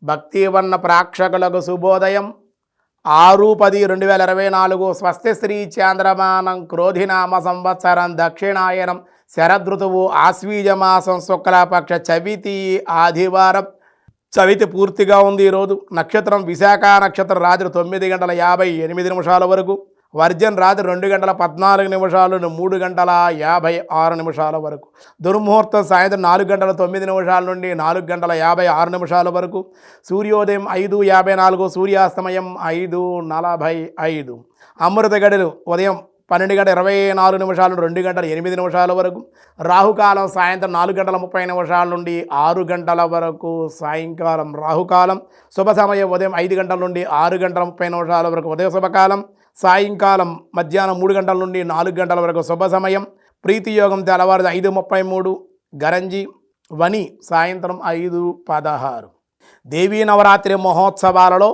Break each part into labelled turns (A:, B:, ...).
A: భక్తివన్న ప్రేక్షకులకు శుభోదయం. 6/10/2024 స్వస్తి శ్రీ చాంద్రమానం క్రోధినామ సంవత్సరం దక్షిణాయనం శరదృతువు ఆశ్వీజమాసం శుక్లపక్ష చవితి ఆదివారం. చవితి పూర్తిగా ఉంది. ఈరోజు నక్షత్రం విశాఖ నక్షత్రం రాత్రి 9:58 వరకు, వర్జన్ రాత్రి 2:14 నుండి 3:56 వరకు, దుర్ముహూర్తం సాయంత్రం 4:09 నుండి 4:56 వరకు, సూర్యోదయం 5:54, సూర్యాస్తమయం 5:45, అమృత గడిలు ఉదయం 12:24 నుండి 2:08 వరకు, రాహుకాలం సాయంత్రం 4:30 నుండి 6 వరకు, సాయంకాలం రాహుకాలం. శుభ సమయం ఉదయం 5 గంటల నుండి 6:30 వరకు ఉదయ శుభకాలం, సాయంకాలం మధ్యాహ్నం 3 నుండి 4 వరకు శుభ సమయం. ప్రీతియోగం తెల్లవారు 5:33, గరంజి వని సాయంత్రం 5:16. దేవీ నవరాత్రి మహోత్సవాలలో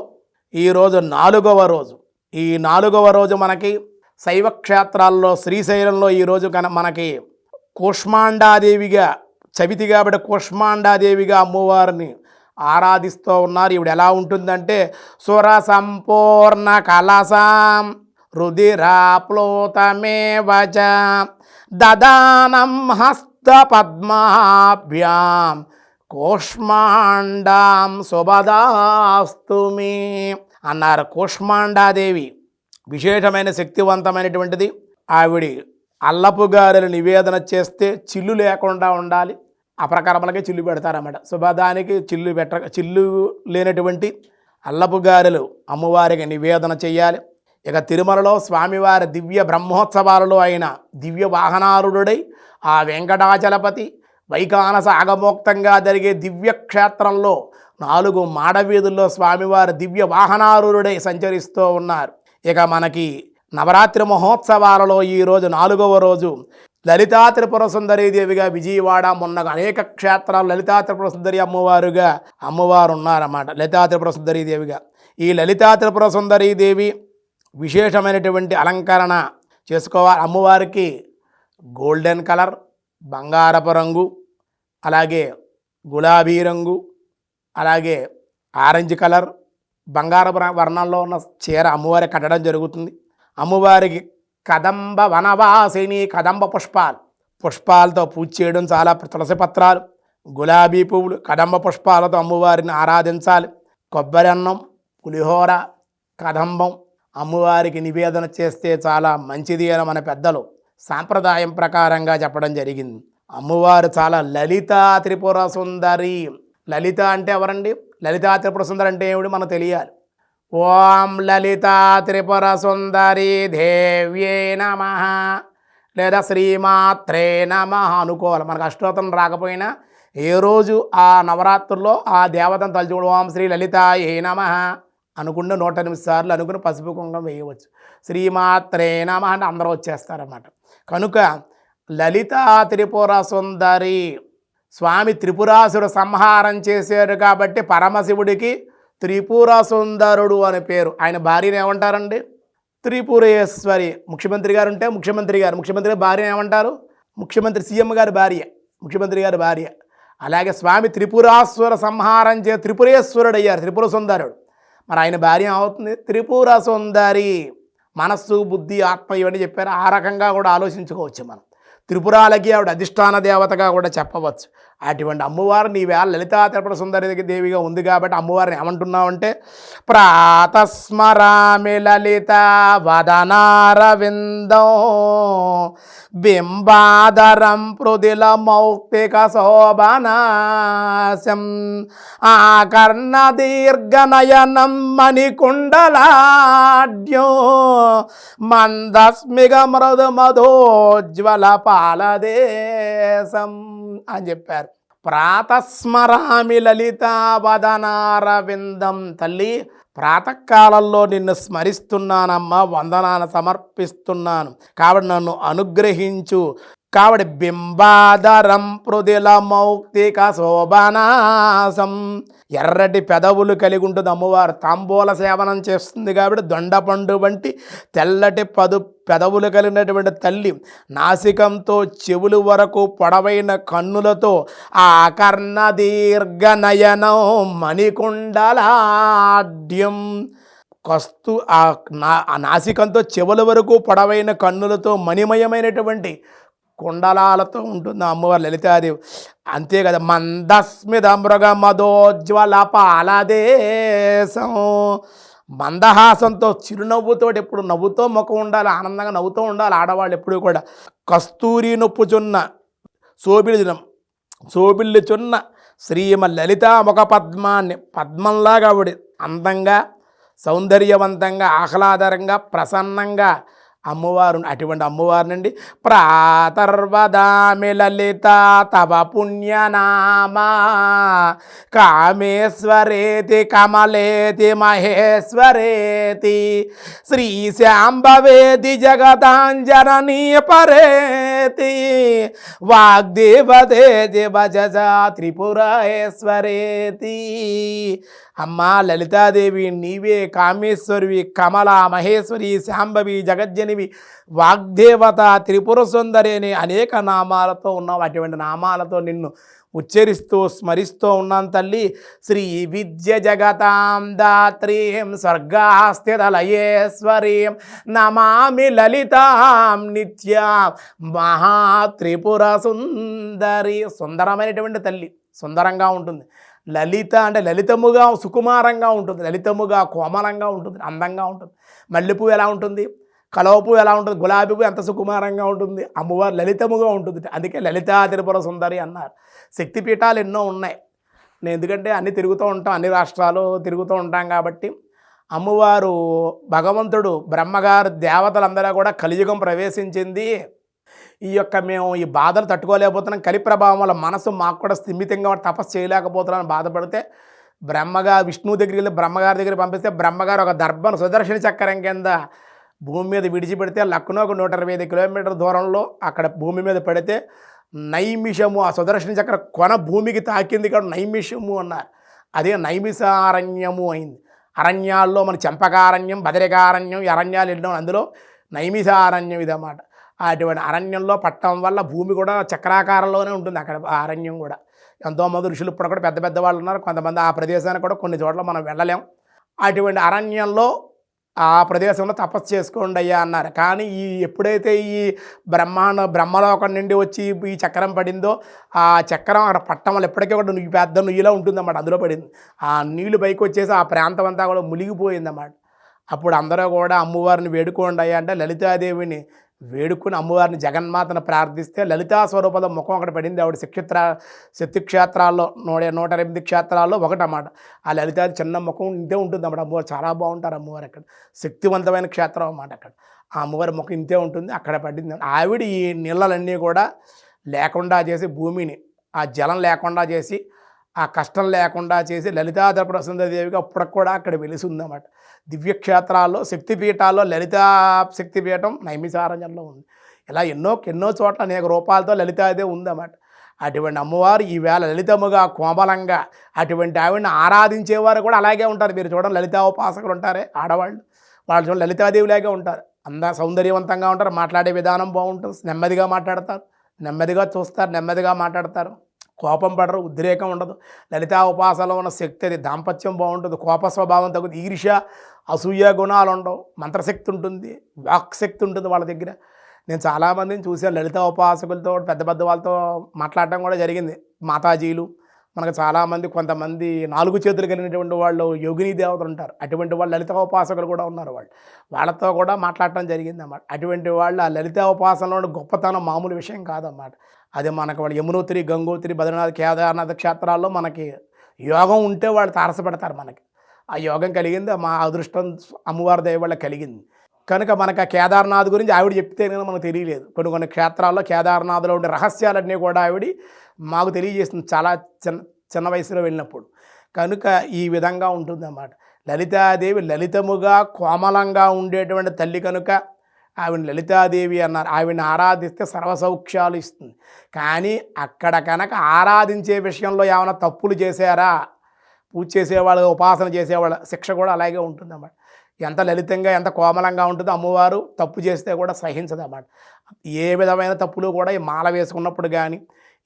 A: ఈరోజు 4వ రోజు. ఈ 4వ రోజు మనకి శైవ క్షేత్రాల్లో శ్రీశైలంలో ఈరోజు మనకి కూష్మాండాదేవిగా, చవితి కాబట్టి కూష్మాండాదేవిగా అమ్మవారిని ఆరాధిస్తూ ఉన్నారు. ఇవిడ ఎలా ఉంటుందంటే సుర సంపూర్ణ కలసాం రుధిరాప్లోతమేవచ దదానం హస్త పద్మాభ్యాం కూష్మాండాం శుభదాస్తుమి అన్నారు. కూష్మాండాదేవి విశేషమైన శక్తివంతమైనటువంటిది. ఆవిడి అల్లపు గారెలు నివేదన చేస్తే చిల్లు లేకుండా ఉండాలి. అపరకర్మలకే చిల్లు పెడతారన్నమాట. శుభదానికి చిల్లు లేనటువంటి అల్లపు గారెలు అమ్మవారికి నివేదన చేయాలి. ఇక తిరుమలలో స్వామివారి దివ్య బ్రహ్మోత్సవాలలో అయిన దివ్య వాహనారుడై ఆ వెంకటాచలపతి వైకానస ఆగమోక్తంగా జరిగే దివ్య క్షేత్రంలో 4 మాడవీధుల్లో స్వామివారి దివ్య వాహనారుడై సంచరిస్తూ ఉన్నారు. ఇక మనకి నవరాత్రి మహోత్సవాలలో ఈరోజు 4వ రోజు లలితా త్రిపుర సుందరీదేవిగా విజయవాడ మొన్న అనేక క్షేత్రాలు లలితా త్రిపుర సుందరి అమ్మవారు ఉన్నారన్నమాట. లలితా త్రిపుర సుందరీదేవిగా ఈ లలితా త్రిపుర సుందరీదేవి విశేషమైనటువంటి అలంకరణ చేసుకోవాలి. అమ్మవారికి గోల్డెన్ కలర్, బంగారపు రంగు, అలాగే గులాబీ రంగు, అలాగే ఆరెంజ్ కలర్, బంగారపు వర్ణంలో ఉన్న చీర అమ్మవారి కట్టడం జరుగుతుంది. అమ్మవారికి కదంబ వనవాసిని కదంబ పుష్పాలతో పూజ చేయడం, చాలా తులసి పత్రాలు, గులాబీ పువ్వులు, కదంబ పుష్పాలతో అమ్మవారిని ఆరాధించాలి. కొబ్బరి అన్నం, పులిహోర, కదంబం అమ్మవారికి నివేదన చేస్తే చాలా మంచిది అని మన పెద్దలు సాంప్రదాయం ప్రకారంగా చెప్పడం జరిగింది. అమ్మవారు చాలా లలితా త్రిపుర సుందరి. లలిత అంటే ఎవరండి? లలితా త్రిపుర సుందరి అంటే ఏమిటి మనకు తెలియాలి. ఓం లలితా త్రిపుర సుందరి దేవ్యే నమః లేదా శ్రీమాత్రే నమః అనుకోవాలి. మనకు అష్టోత్తరం రాకపోయినా ఏ రోజు ఆ నవరాత్రుల్లో ఆ దేవతను తలుచుకోవడం, ఓం శ్రీ లలితాయే నమః అనుకుంటే 108 సార్లు అనుకుని పసుపు కుంకుమ వేయవచ్చు. శ్రీమాత్రే నమః అంటే అందరూ వచ్చేస్తారన్నమాట. కనుక లలితా త్రిపుర సుందరి స్వామి త్రిపురాసురు సంహారం చేశారు కాబట్టి పరమశివుడికి త్రిపుర సుందరుడు అని పేరు. ఆయన భార్యను ఏమంటారండి? త్రిపురేశ్వరి. ముఖ్యమంత్రి గారు ఉంటే ముఖ్యమంత్రి భార్యను ఏమంటారు? ముఖ్యమంత్రి, సీఎం గారి భార్య, ముఖ్యమంత్రి గారి భార్య. అలాగే స్వామి త్రిపురాసుర సంహారం త్రిపురేశ్వరుడు అయ్యారు, త్రిపుర సుందరుడు. మరి ఆయన భార్య అవుతుంది త్రిపుర సుందరి. మనస్సు, బుద్ధి, ఆత్మ ఇవన్నీ చెప్పారు. ఆ రకంగా కూడా ఆలోచించుకోవచ్చు మనం. త్రిపురాలకి ఆవిడ అధిష్టాన దేవతగా కూడా చెప్పవచ్చు. అటువంటి అమ్మవారిని ఈవేళ లలితా త్రిపుర సుందరి దేవిగా ఉంది కాబట్టి అమ్మవారిని ఏమంటున్నామంటే ప్రాతస్మరామి లలిత వదనారవిందో బింబాదరం పృదిల మౌక్తిక శోభనాశం ఆకర్ణ దీర్ఘనయనం మణికుండలాడ్యో మందస్మిగ మృదు మధోజ్వల పాలదేశం అని చెప్పారు. ప్రాతస్మరామి లలితా వదనారవిందం. తల్లి, ప్రాతకాలంలో నిన్ను స్మరిస్తున్నానమ్మా, వందనాన్ని సమర్పిస్తున్నాను కాబట్టి నన్ను అనుగ్రహించు. కాబట్టి బింబాదరం పృదిల మౌక్తిక శోభనాసం. ఎర్రటి పెదవులు కలిగి ఉంటుంది అమ్మవారు. తాంబూల సేవనం చేస్తుంది కాబట్టి దొండపండు వంటి తెల్లటి పెదవులు కలిగినటువంటి తల్లి. నాసికంతో చెవులు వరకు పొడవైన కన్నులతో ఆకర్ణ దీర్ఘ నయనం మణికుండలాఢ్యం. ఆ నాసికంతో చెవుల వరకు పొడవైన కన్నులతో మణిమయమైనటువంటి కుండలాలతో ఉంటుంది అమ్మవారు లలితాదేవి. అంతే కదా, మందస్మిత మృగ మదోజ్వల పాలదేశం. మందహాసంతో చిరునవ్వుతో ఎప్పుడు నవ్వుతో ముఖం ఉండాలి, ఆనందంగా నవ్వుతూ ఉండాలి ఆడవాళ్ళు ఎప్పుడు కూడా. కస్తూరి నొప్పుచున్న శోభిల్లుచున్న శ్రీమ లలిత ముఖ పద్మాన్ని, పద్మంలాగా ఆవిడ అందంగా సౌందర్యవంతంగా ఆహ్లాదరంగా ప్రసన్నంగా అమ్మవారు. అటువంటి అమ్మవారినండి ప్రాతర్వదామి లలిత తవ పుణ్యనామా కామేశ్వరేతి కమలేతి మహేశ్వరేతి శ్రీశాంభవేతి జగదాంజననీ పరేతి వాగ్దేవతేతి భజజ త్రిపురేశ్వరేతి. అమ్మా లలితాదేవి నీవే కామేశ్వరివి, కమల, మహేశ్వరి, శాంభవి, జగజ్జనివి, వాగ్దేవత, త్రిపుర సుందరి అనే అనేక నామాలతో ఉన్నావు. అటువంటి నామాలతో నిన్ను ఉచ్చరిస్తూ స్మరిస్తూ ఉన్నాను తల్లి. శ్రీ విద్య జగతాం దాత్రీం స్వర్గాస్థితలయేశ్వరీం నమామి లలితాం నిత్యాం మహాత్రిపుర సుందరి. సుందరమైనటువంటి తల్లి, సుందరంగా ఉంటుంది. లలిత అంటే లలితముగా సుకుమారంగా ఉంటుంది, లలితముగా కోమలంగా ఉంటుంది, అందంగా ఉంటుంది. మల్లెపువ్వు ఎలా ఉంటుంది, కలవపువ్వు ఎలా ఉంటుంది, గులాబీ పువ్వు ఎంత సుకుమారంగా ఉంటుంది, అమ్మవారు లలితముగా ఉంటుంది. అందుకే లలితా త్రిపుర సుందరి అన్నారు. శక్తిపీఠాలు ఎన్నో ఉన్నాయి. నేను ఎందుకంటే అన్నీ తిరుగుతూ ఉంటాం, అన్ని రాష్ట్రాలు తిరుగుతూ ఉంటాం కాబట్టి అమ్మవారు భగవంతుడు బ్రహ్మగారు దేవతలందరూ కూడా కలియుగం ప్రవేశించింది. మేము ఈ బాధలు తట్టుకోలేకపోతున్నాం, కలి ప్రభావం వల్ల మనసు మాకు కూడా స్థిమితంగా తపస్సు చేయలేకపోతున్నాం బాధపడితే బ్రహ్మగారు విష్ణువు దగ్గరికి వెళ్ళి బ్రహ్మగారి దగ్గర పంపిస్తే బ్రహ్మగారు ఒక దర్భను సుదర్శన చక్రం కింద భూమి మీద విడిచిపెడితే లక్నోకు 125 కిలోమీటర్ల దూరంలో అక్కడ భూమి మీద పడితే నైమిషము, ఆ సుదర్శన చక్ర కొన భూమికి తాకింది కాబట్టి నైమిషము అన్నారు. అదే నైమిషారణ్యము అయింది. అరణ్యాల్లో మన చంపకారణ్యం, బదరికారణ్యం, ఈ అరణ్యాలు వెళ్ళడం, అందులో నైమిషారణ్యం ఇదన్నమాట. అటువంటి అరణ్యంలో పట్టడం వల్ల భూమి కూడా చక్రాకారంలోనే ఉంటుంది. అక్కడ ఆ అరణ్యం కూడా ఎంతోమంది ఋషులు ఇప్పుడు కూడా పెద్ద పెద్ద వాళ్ళు ఉన్నారు. కొంతమంది ఆ ప్రదేశానికి కూడా కొన్ని చోట్ల మనం వెళ్ళలేం. అటువంటి అరణ్యంలో ఆ ప్రదేశంలో తపస్సు చేసుకోండి అయ్యా అన్నారు. కానీ ఎప్పుడైతే ఈ బ్రహ్మలోకం నుండి వచ్చి ఈ చక్రం పడిందో ఆ చక్రం అక్కడ పట్టడం వల్ల ఎప్పటికీ కూడా పెద్ద నుయ్యిలా ఉంటుందన్నమాట. అందులో పడింది. ఆ నీళ్ళు పైకి వచ్చేసి ఆ ప్రాంతం అంతా కూడా మునిగిపోయిందన్నమాట. అప్పుడు అందరూ కూడా అమ్మవారిని వేడుకోండి అయ్యా అంటే లలితాదేవిని వేడుకుని అమ్మవారిని జగన్మాతను ప్రార్థిస్తే లలితా స్వరూపంలో ముఖం అక్కడ పడింది. ఆవిడ శక్తిక్షేత్రాల్లో 108 క్షేత్రాల్లో ఒకటన్నమాట. ఆ లలితాది చిన్న ముఖం ఇంతే ఉంటుంది అన్నమాట. అమ్మవారు చాలా బాగుంటారు అమ్మవారు. అక్కడ శక్తివంతమైన క్షేత్రం అన్నమాట. అక్కడ ఆ అమ్మవారి ముఖం ఇంతే ఉంటుంది, అక్కడ పడింది. ఆవిడ ఈ నీళ్ళలన్నీ కూడా లేకుండా చేసి భూమిని ఆ జలం లేకుండా చేసి ఆ కష్టం లేకుండా చేసి లలితా త్రిపుర సుందరీదేవిగా అప్పటికి కూడా అక్కడ వెలిసి ఉందన్నమాట. దివ్యక్షేత్రాల్లో శక్తిపీఠాల్లో లలితా శక్తిపీఠం నైమిషారణ్యంలో ఉంది. ఇలా ఎన్నో చోట్ల అనేక రూపాలతో లలితాదేవి ఉందన్నమాట. అటువంటి అమ్మవారు ఈవేళ లలితముగా కోమలంగా అటువంటి ఆవిడని ఆరాధించేవారు కూడా అలాగే ఉంటారు. మీరు చూడండి, లలితా ఉపాసకులు ఉంటారే ఆడవాళ్ళు, వాళ్ళు చూడండి లలితాదేవిలాగే ఉంటారు. సౌందర్యవంతంగా ఉంటారు, మాట్లాడే విధానం బాగుంటుంది, నెమ్మదిగా మాట్లాడతారు, నెమ్మదిగా చూస్తారు, నెమ్మదిగా మాట్లాడతారు, కోపం పడరు, ఉద్రేకం ఉండదు. లలితా ఉపాసనలో ఉన్న శక్తి అది. దాంపత్యం బాగుంటుంది, కోప స్వభావం తగ్గుతుంది, ఈర్ష్య అసూయ గుణాలు ఉండవు, మంత్రశక్తి ఉంటుంది, వాక్శక్తి ఉంటుంది వాళ్ళ దగ్గర. నేను చాలామందిని చూసాను లలితా ఉపాసకులతో, పెద్ద పెద్ద వాళ్ళతో మాట్లాడటం కూడా జరిగింది. మాతాజీలు మనకు చాలామంది, కొంతమంది 4 చేతులు కలిగినటువంటి వాళ్ళు యోగిని దేవతలు ఉంటారు. అటువంటి వాళ్ళు లలితా ఉపాసకులు కూడా ఉన్నారు. వాళ్ళతో కూడా మాట్లాడటం జరిగింది అన్నమాట. అటువంటి వాళ్ళు ఆ లలితా ఉపాసనలో గొప్పతనం మామూలు విషయం కాదన్నమాట. అది మనకు వాళ్ళు యమునోత్రి, గంగోత్రి, బద్రీనాథ్, కేదార్నాథ్ క్షేత్రాల్లో మనకి యోగం ఉంటే వాళ్ళు తారసపడతారు. మనకి ఆ యోగం కలిగింది, మా అదృష్టం అమ్మవారి దయ వల్ల కలిగింది కనుక మనకు ఆ కేదార్నాథ్ గురించి ఆవిడ చెప్తే కనుక మనకు తెలియలేదు. కొన్ని క్షేత్రాల్లో కేదార్నాథ్లో ఉండే రహస్యాలన్నీ కూడా ఆవిడ మాకు తెలియజేస్తుంది చాలా చిన్న వయసులో వెళ్ళినప్పుడు. కనుక ఈ విధంగా ఉంటుందన్నమాట. లలితాదేవి లలితముగా కోమలంగా ఉండేటువంటి తల్లి కనుక ఆవిడ లలితాదేవి అన్నారు. ఆవిడని ఆరాధిస్తే సర్వసౌఖ్యాలు ఇస్తుంది. కానీ అక్కడ కనుక ఆరాధించే విషయంలో ఏమైనా తప్పులు చేశారా, పూజ చేసేవాళ్ళు, ఉపాసన చేసేవాళ్ళ శిక్ష కూడా అలాగే ఉంటుందన్నమాట. ఎంత లలితంగా, ఎంత కోమలంగా ఉంటుందో అమ్మవారు తప్పు చేస్తే కూడా సహించదన్నమాట. ఏ విధమైన తప్పులు కూడా ఈ మాల వేసుకున్నప్పుడు కానీ,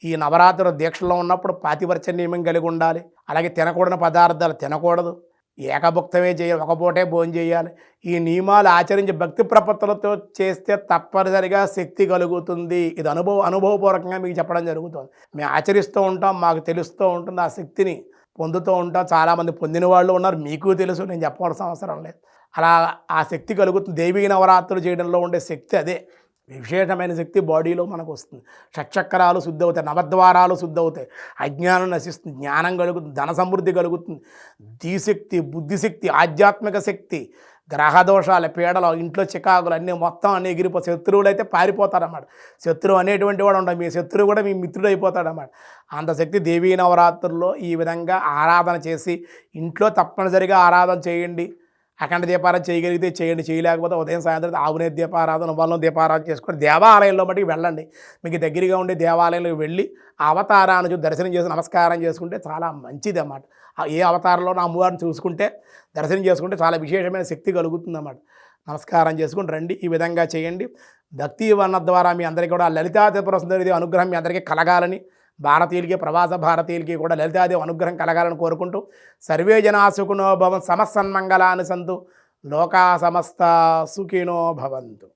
A: ఈ నవరాత్రుల దీక్షలో ఉన్నప్పుడు పాతివర్చ నియమం కలిగి ఉండాలి. అలాగే తినకూడని పదార్థాలు తినకూడదు. ఏకభుక్తమే చేయాలి, ఒక పూటే భోజనం చేయాలి. ఈ నియమాలు ఆచరించి భక్తి ప్రపత్తులతో చేస్తే తప్పనిసరిగా శక్తి కలుగుతుంది. ఇది అనుభవపూర్వకంగా మీకు చెప్పడం జరుగుతుంది. మేము ఆచరిస్తూ ఉంటాం, మాకు తెలుస్తూ ఉంటుంది. ఆ శక్తిని పొందుతూ ఉంటాం. చాలామంది పొందిన వాళ్ళు ఉన్నారు, మీకు తెలుసు, నేను చెప్పవలసిన అవసరం లేదు. అలా ఆ శక్తి కలుగుతుంది. దేవీ నవరాత్రులు చేయడంలో ఉండే శక్తి అదే. విశేషమైన శక్తి బాడీలో మనకు వస్తుంది. షట్చక్రాలు శుద్ధి అవుతాయి, నవద్వారాలు శుద్ధి అవుతాయి, అజ్ఞానం నశిస్తుంది, జ్ఞానం కలుగుతుంది, ధన సమృద్ధి కలుగుతుంది, ధీశక్తి, బుద్ధిశక్తి, ఆధ్యాత్మిక శక్తి, గ్రహదోషాలు, పీడలు, ఇంట్లో చికాకులు అన్నీ మొత్తం అన్నీ ఎగిరిపోతాయి. శత్రువులు అయితే పారిపోతారన్నమాట. శత్రువు అనేటువంటి వాడు ఉంటాడు, మీ శత్రువు కూడా మీ మిత్రుడు అయిపోతాడన్నమాట. అంత శక్తి దేవీ నవరాత్రుల్లో ఈ విధంగా ఆరాధన చేసి ఇంట్లో తప్పనిసరిగా ఆరాధన చేయండి. అఖండ దీపారాధన చేయగలిగితే చేయండి, చేయలేకపోతే ఉదయం సాయంత్రం ఆవునే దీపారాధన, వల్ల దీపారాధన చేసుకొని దేవాలయంలో మటుకు వెళ్ళండి. మీకు దగ్గరగా ఉండే దేవాలయంలోకి వెళ్ళి ఆ అవతారాన్ని చూసి దర్శనం చేసి నమస్కారం చేసుకుంటే చాలా మంచిది అన్నమాట. ఏ అవతారంలో నా అమ్మవారిని చూసుకుంటే దర్శనం చేసుకుంటే చాలా విశేషమైన శక్తి కలుగుతుందన్నమాట. నమస్కారం చేసుకుని రండి, ఈ విధంగా చేయండి. భక్తి వర్ణ ద్వారా మీ అందరికీ కూడా లలితా త్రిపుర సుందరి అనుగ్రహం మీ అందరికీ కలగాలని, భారతీయులకి, ప్రవాస భారతీయులకి కూడా లలితాదేవి అనుగ్రహం కలగాలని కోరుకుంటూ సర్వే జనా సుఖినో భవంతు, సమస్సన్మంగళాని సంతు, లోకా సమస్త సుఖినో భవంతు.